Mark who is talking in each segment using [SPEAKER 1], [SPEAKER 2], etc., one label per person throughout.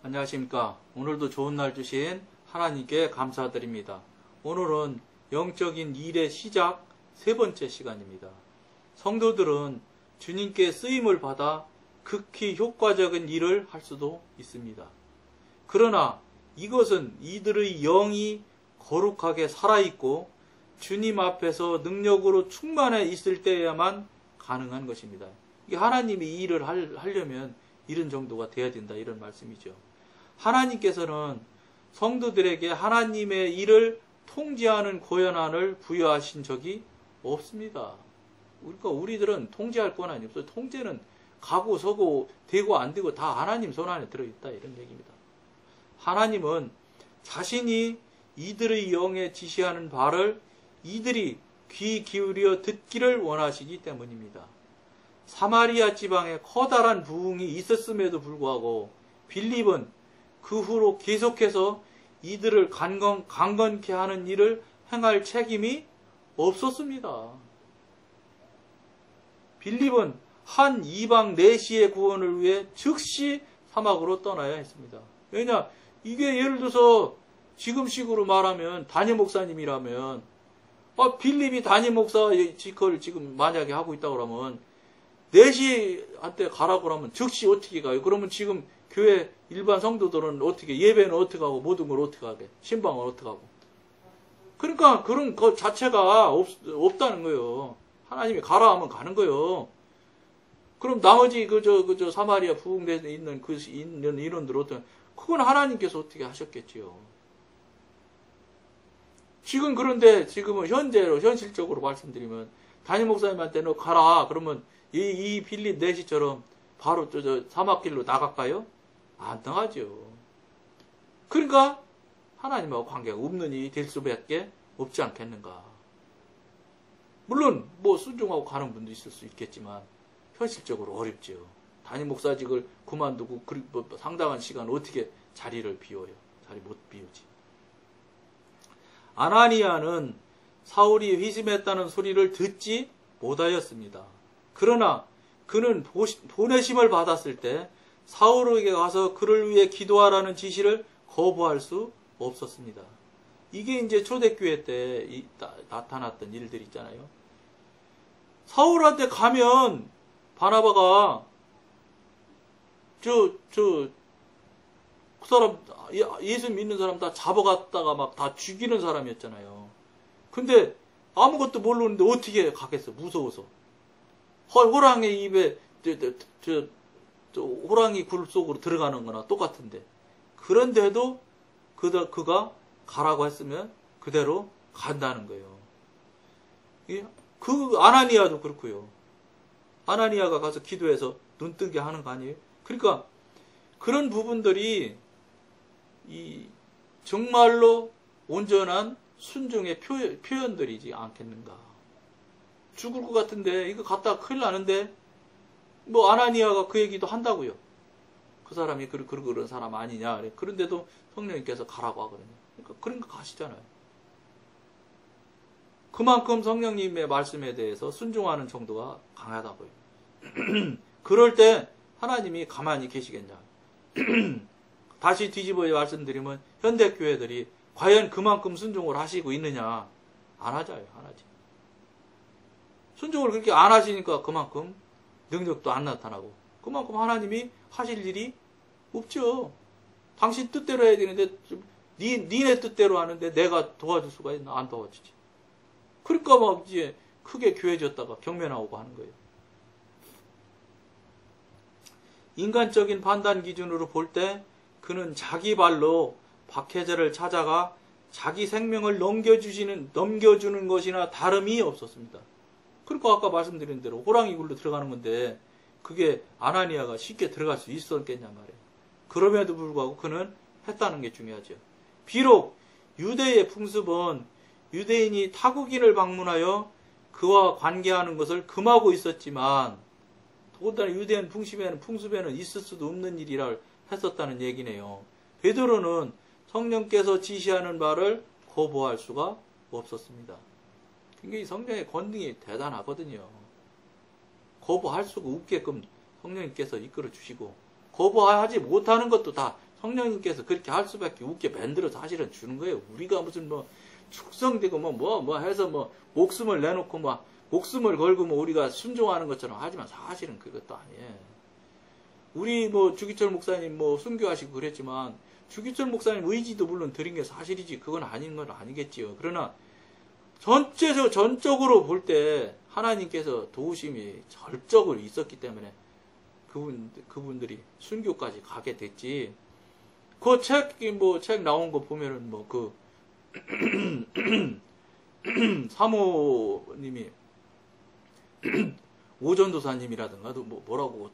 [SPEAKER 1] 안녕하십니까. 오늘도 좋은 날 주신 하나님께 감사드립니다. 오늘은 영적인 일의 시작 세 번째 시간입니다. 성도들은 주님께 쓰임을 받아 극히 효과적인 일을 할 수도 있습니다. 그러나 이것은 이들의 영이 거룩하게 살아있고 주님 앞에서 능력으로 충만해 있을 때에야만 가능한 것입니다. 이게 하나님이 이 일을 하려면 이런 정도가 돼야 된다, 이런 말씀이죠. 하나님께서는 성도들에게 하나님의 일을 통제하는 고연한을 부여하신 적이 없습니다. 그러니까 우리들은 통제할 권한이 없어요. 통제는 가고 서고 되고 안 되고 다 하나님 손 안에 들어있다, 이런 얘기입니다. 하나님은 자신이 이들의 영에 지시하는 바를 이들이 귀 기울여 듣기를 원하시기 때문입니다. 사마리아 지방에 커다란 부흥이 있었음에도 불구하고 빌립은 그 후로 계속해서 이들을 강건케 하는 일을 행할 책임이 없었습니다. 빌립은 한 이방 내시의 구원을 위해 즉시 사막으로 떠나야 했습니다. 왜냐? 이게 예를 들어서 지금식으로 말하면 담임 목사님이라면 빌립이 담임 목사 직거를 지금 만약에 하고 있다고 그러면 내시한테 가라고 그러면 즉시 어떻게 가요? 그러면 지금 교회 일반 성도들은 어떻게, 예배는 어떻게 하고 모든 걸 어떻게 하게, 신방은 어떻게 하고. 그러니까 그런 것 자체가 없다는 거예요. 하나님이 가라 하면 가는 거예요. 그럼 나머지 그저 사마리아 부흥대에 있는 있는 인원들 어떤, 그건 하나님께서 어떻게 하셨겠지요. 지금 그런데 지금은 현실적으로 말씀드리면 담임 목사님한테 너 가라 그러면 이 빌립 내시처럼 바로 저 사막길로 나갈까요? 안 나가죠. 그러니까 하나님하고 관계가 없는 일이 될 수밖에 없지 않겠는가. 물론 뭐 순종하고 가는 분도 있을 수 있겠지만 현실적으로 어렵죠. 담임 목사직을 그만두고 상당한 시간 어떻게 자리를 비워요? 자리 못 비우지. 아나니아는 사울이 회심했다는 소리를 듣지 못하였습니다. 그러나 그는 보내심을 받았을 때 사울에게 가서 그를 위해 기도하라는 지시를 거부할 수 없었습니다. 이게 이제 초대교회 때 나타났던 일들 있잖아요. 사울한테 가면 바나바가 그 사람 예수 믿는 사람 다 잡아갔다가 막 다 죽이는 사람이었잖아요. 근데 아무것도 모르는데 어떻게 가겠어? 무서워서. 호랑이 입에 호랑이 굴 속으로 들어가는 거나 똑같은데. 그런데도 그가 가라고 했으면 그대로 간다는 거예요. 그 아나니아도 그렇고요. 아나니아가 가서 기도해서 눈뜨게 하는 거 아니에요? 그러니까 그런 부분들이 정말로 온전한 순종의 표현들이지 않겠는가. 죽을 것 같은데 이거 갔다가 큰일 나는데 뭐 아나니아가 그 얘기도 한다고요. 그 사람이 그런 사람 아니냐. 그런데도 성령님께서 가라고 하거든요. 그러니까 그런 거 가시잖아요. 그만큼 성령님의 말씀에 대해서 순종하는 정도가 강하다고요. 그럴 때 하나님이 가만히 계시겠냐. 다시 뒤집어 말씀드리면 현대교회들이 과연 그만큼 순종을 하시고 있느냐. 안 하잖아요. 안 하지. 순종을 그렇게 안 하시니까 그만큼 능력도 안 나타나고 그만큼 하나님이 하실 일이 없죠. 당신 뜻대로 해야 되는데 니네 뜻대로 하는데 내가 도와줄 수가 있나? 안 도와주지. 그러니까 막 이제 크게 교회졌다가 경매 나오고 하는 거예요. 인간적인 판단 기준으로 볼 때 그는 자기 발로 박해자를 찾아가 자기 생명을 넘겨주는 것이나 다름이 없었습니다. 그러니까 아까 말씀드린 대로 호랑이 굴로 들어가는 건데 그게 아나니아가 쉽게 들어갈 수 있었겠냐 말이에요. 그럼에도 불구하고 그는 했다는 게 중요하죠. 비록 유대의 풍습은 유대인이 타국인을 방문하여 그와 관계하는 것을 금하고 있었지만 더군다나 유대인 풍습에는 있을 수도 없는 일이라 했었다는 얘기네요. 베드로는 성령께서 지시하는 바를 거부할 수가 없었습니다. 굉장히 성령의 권능이 대단하거든요. 거부할 수가 없게끔 성령님께서 이끌어 주시고 거부하지 못하는 것도 다 성령님께서 그렇게 할 수밖에 없게 만들어 사실은 주는 거예요. 우리가 무슨 뭐 축성되고 뭐 해서 뭐 목숨을 내놓고 뭐 목숨을 걸고 뭐 우리가 순종하는 것처럼 하지만 사실은 그것도 아니에요. 우리 뭐 주기철 목사님 뭐 순교하시고 그랬지만 주기철 목사님 의지도 물론 드린 게 사실이지 그건 아닌 건 아니겠지요. 그러나 전적으로 볼 때 하나님께서 도우심이 절적으로 있었기 때문에 그분들이 순교까지 가게 됐지. 그 책 나온 거 보면은 사모님이 오전도사님이라든가 뭐라고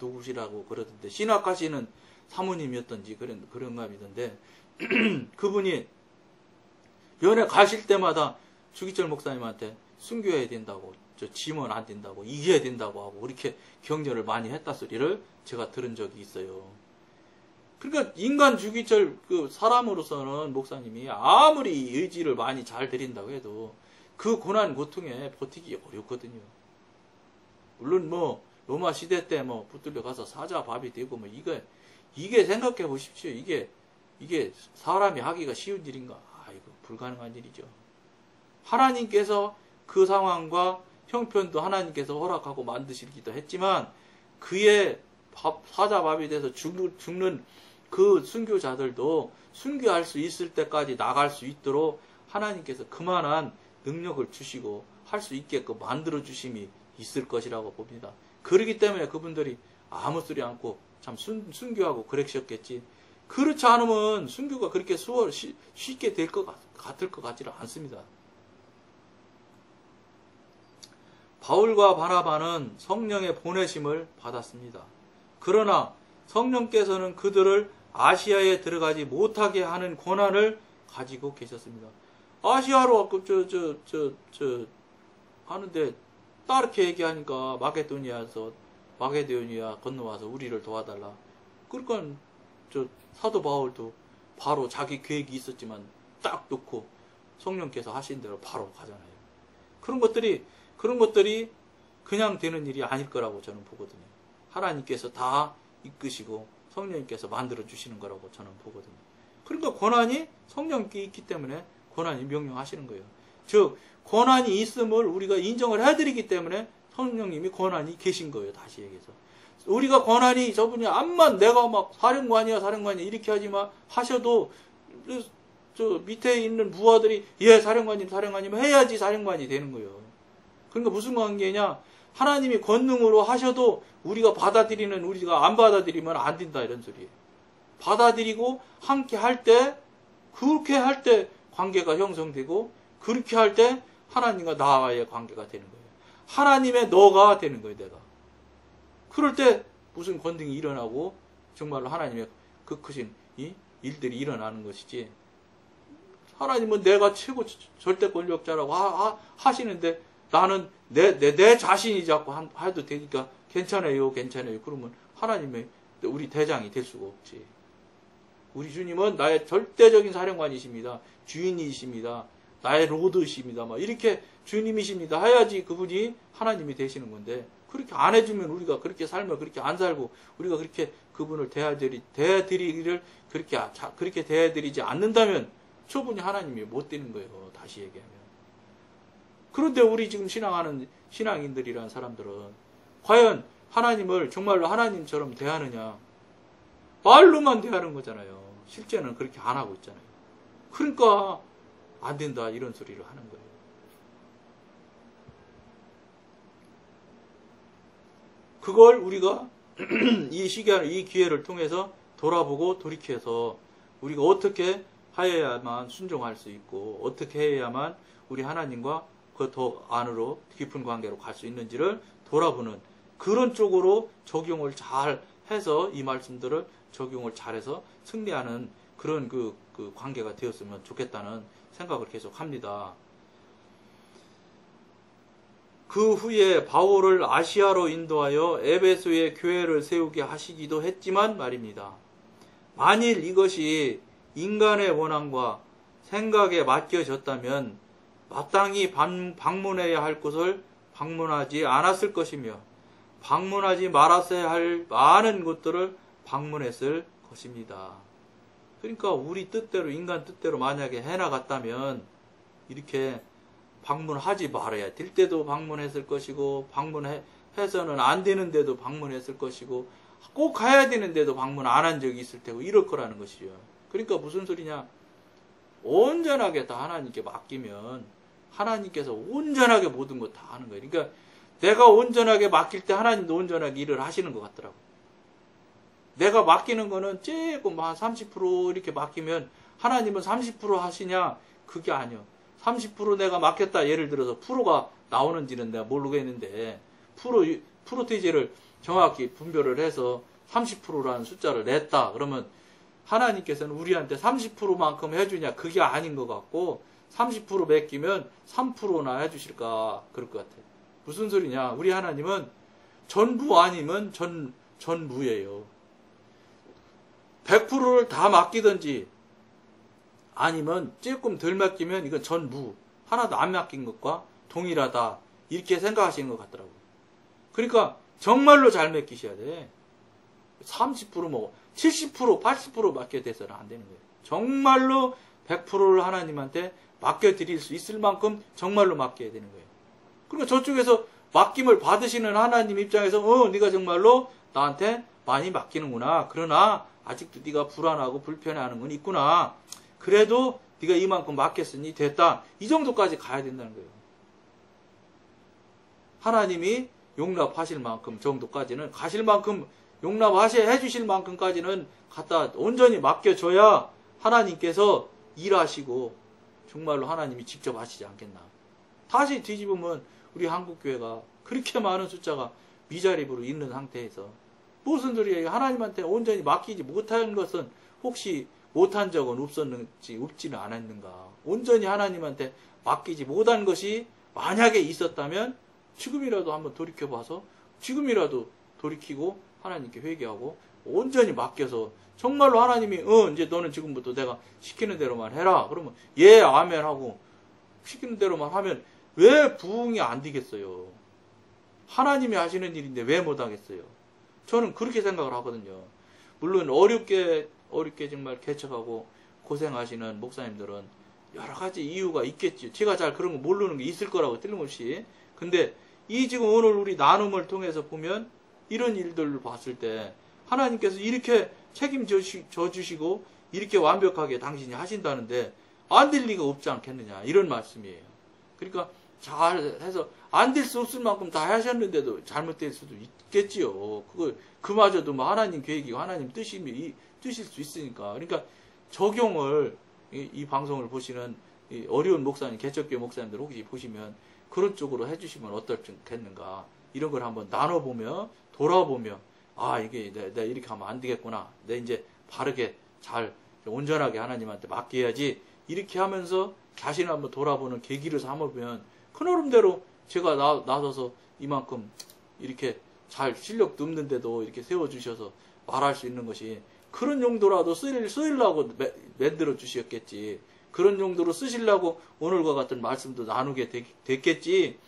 [SPEAKER 1] 누구시라고 그러던데 신학하시는 사모님이었던지 그런가 믿던데 그분이 연애 가실 때마다 주기철 목사님한테 순교해야 된다고 지면 안 된다고 이겨야 된다고 하고 이렇게 격려를 많이 했다 소리를 제가 들은 적이 있어요. 그러니까 인간 주기철 사람으로서는 목사님이 아무리 의지를 많이 잘 드린다고 해도 그 고난 고통에 버티기 어렵거든요. 물론 뭐 로마 시대 때 뭐 붙들려 가서 사자 밥이 되고 뭐 이게 생각해 보십시오. 이게 사람이 하기가 쉬운 일인가? 이거 불가능한 일이죠. 하나님께서 그 상황과 형편도 하나님께서 허락하고 만드시기도 했지만 그의 사자 밥이 돼서 죽는 그 순교자들도 순교할 수 있을 때까지 나갈 수 있도록 하나님께서 그만한 능력을 주시고 할 수 있게끔 만들어 주심이 있을 것이라고 봅니다. 그렇기 때문에 그분들이 아무 소리 않고 참 순교하고 그러셨겠지. 그렇지 않으면 순교가 그렇게 쉽게 될 것 같을 것 같지는 않습니다. 바울과 바나바는 성령의 보내심을 받았습니다. 그러나 성령께서는 그들을 아시아에 들어가지 못하게 하는 권한을 가지고 계셨습니다. 아시아로 하는데 따르게 얘기하니까 마게도니아 건너와서 우리를 도와달라. 그러니까 사도 바울도 바로 자기 계획이 있었지만 딱 놓고 성령께서 하신 대로 바로 가잖아요. 그런 것들이 그냥 되는 일이 아닐 거라고 저는 보거든요. 하나님께서 다 이끄시고 성령님께서 만들어 주시는 거라고 저는 보거든요. 그러니까 권한이 성령께 있기 때문에 권한이 명령하시는 거예요. 즉 권한이 있음을 우리가 인정을 해드리기 때문에 성령님이 권한이 계신 거예요. 다시 얘기해서 우리가 권한이 저분이 암만 내가 막 사령관이야 이렇게 하지만 하셔도 저 밑에 있는 부하들이 예 사령관님 해야지 사령관이 되는 거예요. 그러니까 무슨 관계냐? 하나님이 권능으로 하셔도 우리가 안 받아들이면 안 된다 이런 소리예요. 받아들이고 함께 할 때 그렇게 할 때 관계가 형성되고 그렇게 할 때 하나님과 나와의 관계가 되는 거예요. 하나님의 너가 되는 거예요, 내가. 그럴 때 무슨 권능이 일어나고 정말로 하나님의 그 크신 이 일들이 일어나는 것이지. 하나님은 내가 최고 절대 권력자라고 하시는데 나는 내 자신이 자꾸 해도 되니까 괜찮아요. 그러면 하나님의 우리 대장이 될 수가 없지. 우리 주님은 나의 절대적인 사령관이십니다. 주인이십니다. 나의 로드이십니다. 막 이렇게 주님이십니다. 해야지 그분이 하나님이 되시는 건데 그렇게 안 해주면 우리가 그렇게 살면 그렇게 안 살고 우리가 그렇게 그분을 대해드리기를 그렇게 대해드리지 않는다면 저분이 하나님이 못 되는 거예요. 다시 얘기하면. 그런데 우리 지금 신앙하는 신앙인들이란 사람들은 과연 하나님을 정말로 하나님처럼 대하느냐? 말로만 대하는 거잖아요. 실제는 그렇게 안 하고 있잖아요. 그러니까 안 된다 이런 소리를 하는 거예요. 그걸 우리가 이 기회를 통해서 돌아보고 돌이켜서 우리가 어떻게 하여야만 순종할 수 있고 어떻게 해야만 우리 하나님과 그 더 안으로 깊은 관계로 갈 수 있는지를 돌아보는 그런 쪽으로 적용을 잘 해서 이 말씀들을 적용을 잘해서 승리하는 그런 그 관계가 되었으면 좋겠다는 생각을 계속 합니다. 그 후에 바울을 아시아로 인도하여 에베소에 교회를 세우게 하시기도 했지만 말입니다. 만일 이것이 인간의 원함과 생각에 맡겨졌다면 마땅히 방문해야 할 곳을 방문하지 않았을 것이며 방문하지 말았어야 할 많은 곳들을 방문했을 것입니다. 그러니까 우리 뜻대로, 인간 뜻대로 만약에 해나갔다면 이렇게 방문하지 말아야 될 때도 방문했을 것이고, 방문해서는 안 되는데도 방문했을 것이고, 꼭 가야 되는데도 방문 안 한 적이 있을 테고, 이럴 거라는 것이죠. 그러니까 무슨 소리냐? 온전하게 다 하나님께 맡기면 하나님께서 온전하게 모든 것 다 하는 거예요. 그러니까 내가 온전하게 맡길 때 하나님도 온전하게 일을 하시는 것 같더라고요. 내가 맡기는 거는 조금 한 30% 이렇게 맡기면 하나님은 30% 하시냐? 그게 아니요. 30% 내가 맡겼다. 예를 들어서 프로가 나오는지는 내가 모르겠는데 프로테이지를 정확히 분별을 해서 30%라는 숫자를 냈다. 그러면 하나님께서는 우리한테 30%만큼 해주냐? 그게 아닌 것 같고 30% 맡기면 3%나 해주실까? 그럴 것 같아요. 무슨 소리냐? 우리 하나님은 전부 아니면 전무예요. 100%를 다 맡기든지 아니면 조금 덜 맡기면 이건 전무. 하나도 안 맡긴 것과 동일하다. 이렇게 생각하시는 것 같더라고요. 그러니까 정말로 잘 맡기셔야 돼. 30% 뭐 70%, 80% 맡겨야 돼서는 안 되는 거예요. 정말로 100%를 하나님한테 맡겨드릴 수 있을 만큼 정말로 맡겨야 되는 거예요. 그러니까 저쪽에서 맡김을 받으시는 하나님 입장에서 네가 정말로 나한테 많이 맡기는구나. 그러나 아직도 네가 불안하고 불편해하는 건 있구나. 그래도 네가 이만큼 맡겼으니 됐다. 이 정도까지 가야 된다는 거예요. 하나님이 용납하실 만큼 정도까지는 가실 만큼 용납해 주실 만큼까지는 갖다 온전히 맡겨줘야 하나님께서 일하시고 정말로 하나님이 직접 하시지 않겠나. 다시 뒤집으면 우리 한국교회가 그렇게 많은 숫자가 미자립으로 있는 상태에서 무슨 소리예요? 하나님한테 온전히 맡기지 못한 것은 혹시 못한 적은 없지는 않았는가? 온전히 하나님한테 맡기지 못한 것이 만약에 있었다면 지금이라도 한번 돌이켜봐서 지금이라도 돌이키고 하나님께 회개하고 온전히 맡겨서 정말로 하나님이 이제 너는 지금부터 내가 시키는 대로만 해라. 그러면 예 아멘 하고 시키는 대로만 하면 왜 부응이 안 되겠어요? 하나님이 하시는 일인데 왜 못하겠어요? 저는 그렇게 생각을 하거든요. 물론 어렵게 정말 개척하고 고생하시는 목사님들은 여러 가지 이유가 있겠죠. 제가 잘 그런 거 모르는 게 있을 거라고 틀림없이. 근데 이 지금 오늘 우리 나눔을 통해서 보면 이런 일들을 봤을 때 하나님께서 이렇게 책임져 주시고 이렇게 완벽하게 당신이 하신다는데 안 될 리가 없지 않겠느냐 이런 말씀이에요. 그러니까 잘 해서 안 될 수 없을 만큼 다 하셨는데도 잘못될 수도 있겠지요. 그마저도 뭐 하나님 계획이고 하나님 뜻일 수 있으니까. 그러니까 적용을 이 방송을 보시는 어려운 목사님, 개척교회 목사님들 혹시 보시면 그런 쪽으로 해주시면 어떻겠는가. 이런 걸 한번 나눠보며 돌아보며 이게 내가 이렇게 하면 안 되겠구나. 내가 이제 바르게 잘 온전하게 하나님한테 맡겨야지. 이렇게 하면서 자신을 한번 돌아보는 계기를 삼으면 그 나름대로 제가 나서서 이만큼 이렇게 잘 실력도 없는데도 이렇게 세워주셔서 말할 수 있는 것이 그런 용도라도 쓰이려고 만들어 주셨겠지. 그런 용도로 쓰시려고 오늘과 같은 말씀도 나누게 됐겠지.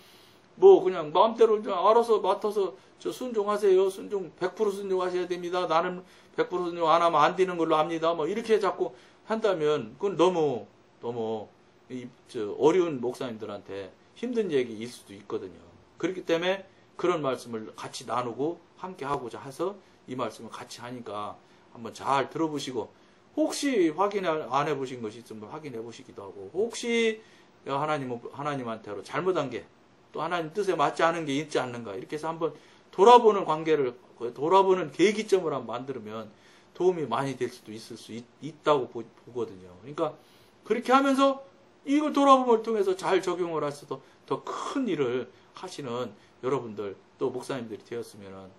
[SPEAKER 1] 뭐 그냥 마음대로 알아서 맡아서 순종하세요. 100% 순종하셔야 됩니다. 나는 100% 순종 안 하면 안 되는 걸로 압니다. 뭐 이렇게 자꾸 한다면 그건 너무 어려운 목사님들한테 힘든 얘기일 수도 있거든요. 그렇기 때문에 그런 말씀을 같이 나누고 함께 하고자 해서 이 말씀을 같이 하니까 한번 잘 들어보시고 혹시 확인 안 해보신 것이 있으면 확인해 보시기도 하고 혹시 하나님한테로 잘못한 게 또 하나님 뜻에 맞지 않은 게 있지 않는가 이렇게 해서 한번 돌아보는 돌아보는 계기점을 한번 만들면 도움이 많이 될 수도 있다고 보거든요. 그러니까 그렇게 하면서 이걸 돌아봄을 통해서 잘 적용을 하셔서 더 큰 일을 하시는 여러분들 또 목사님들이 되었으면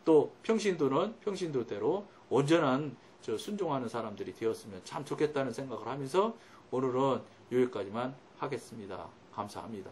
[SPEAKER 1] 또 평신도는 평신도대로 온전한 순종하는 사람들이 되었으면 참 좋겠다는 생각을 하면서 오늘은 여기까지만 하겠습니다. 감사합니다.